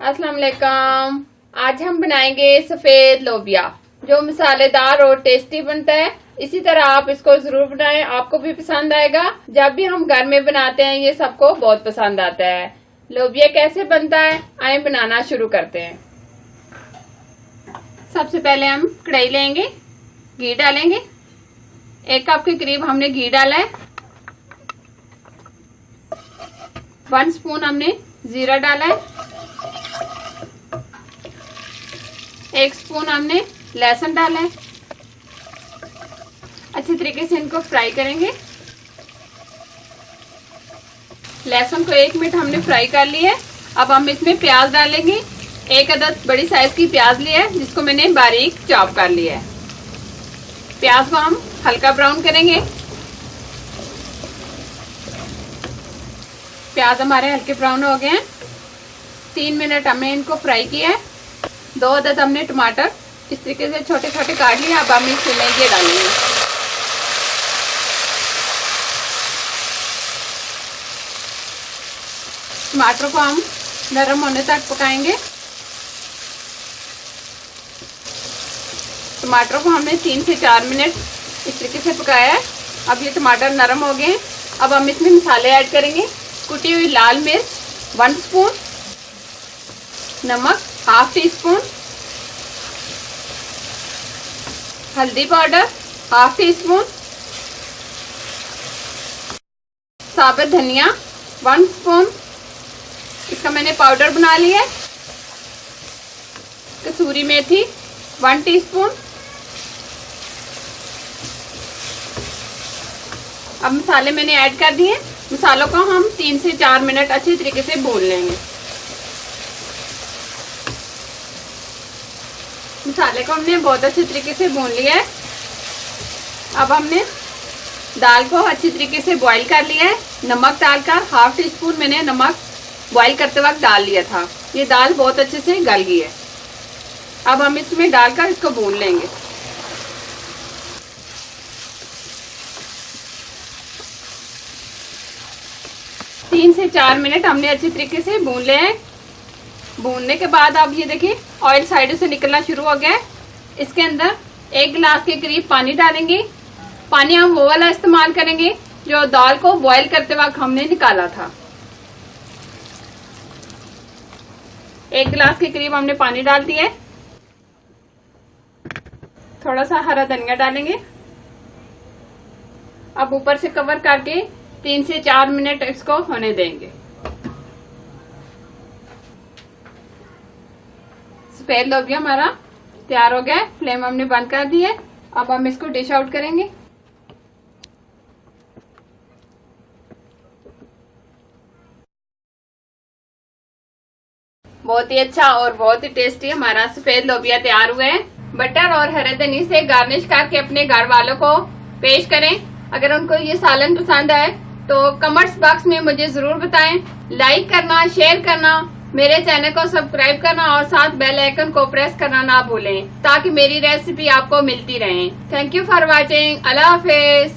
अस्सलाम वालेकुम। आज हम बनाएंगे सफेद लोबिया जो मसालेदार और टेस्टी बनता है। इसी तरह आप इसको जरूर बनाएं, आपको भी पसंद आएगा। जब भी हम घर में बनाते हैं ये सबको बहुत पसंद आता है। लोबिया कैसे बनता है आइए बनाना शुरू करते हैं। सबसे पहले हम कढ़ाई लेंगे, घी डालेंगे। 1 कप के करीब हमने घी डाला है। 1 स्पून हमने जीरा डाला है। 1 स्पून हमने लहसुन डाला है। अच्छी तरीके से इनको फ्राई करेंगे। लहसुन को 1 मिनट हमने फ्राई कर लिया है। अब हम इसमें प्याज डालेंगे। 1 अदद बड़ी साइज की प्याज लिया है जिसको मैंने बारीक चॉप कर लिया है। प्याज को हम हल्का ब्राउन करेंगे। प्याज हमारे हल्के ब्राउन हो गए हैं। 3 मिनट हमने इनको फ्राई किया है। 2 अदद हमने टमाटर इस तरीके से छोटे छोटे काट लिए। अब हम इसमें ये डालेंगे। टमाटर को हम नरम होने तक पकाएंगे। टमाटर को हमने 3 से 4 मिनट इस तरीके से पकाया है। अब ये टमाटर नरम हो गए हैं। अब हम इसमें मसाले ऐड करेंगे। कुटी हुई लाल मिर्च 1 स्पून, नमक 1/2 टीस्पून, हल्दी पाउडर 1/2 टीस्पून, साबुत धनिया 1 स्पून, इसका मैंने पाउडर बना लिया है। कसूरी मेथी 1 टीस्पून। अब मसाले मैंने ऐड कर दिए। मसालों को हम 3 से 4 मिनट अच्छी तरीके से भून लेंगे। मसाले को हमने बहुत अच्छे तरीके से भून लिया है। अब हमने दाल को अच्छी तरीके से बॉईल कर लिया है। नमक डालकर 1/2 टीस्पून मैंने नमक बॉईल करते वक्त डाल लिया था। ये दाल बहुत अच्छे से गल गई है। अब हम इसमें डालकर इसको भून लेंगे। तीन से 4 मिनट हमने अच्छी तरीके से भून लिया है। भूनने के बाद अब ये देखिए ऑयल साइड से निकलना शुरू हो गया है। इसके अंदर 1 गिलास के करीब पानी डालेंगे। पानी हम वो वाला इस्तेमाल करेंगे जो दाल को बॉईल करते वक्त हमने निकाला था। 1 गिलास के करीब हमने पानी डाल दिया है। थोड़ा सा हरा धनिया डालेंगे। अब ऊपर से कवर करके 3 से 4 मिनट इसको होने देंगे। सफेद लोबिया हमारा तैयार हो गया है। फ्लेम हमने बंद कर दी है। अब हम इसको डिश आउट करेंगे। बहुत ही अच्छा और बहुत ही टेस्टी हमारा सफेद लोबिया तैयार हुआ है। बटर और हरे धनी से गार्निश करके अपने घर वालों को पेश करें। अगर उनको ये सालन पसंद आए तो कमेंट्स बॉक्स में मुझे जरूर बताएं। लाइक करना, शेयर करना, मेरे चैनल को सब्सक्राइब करना और साथ बेल आइकन को प्रेस करना ना भूलें ताकि मेरी रेसिपी आपको मिलती रहे। Thank you for watching. Allah Hafiz.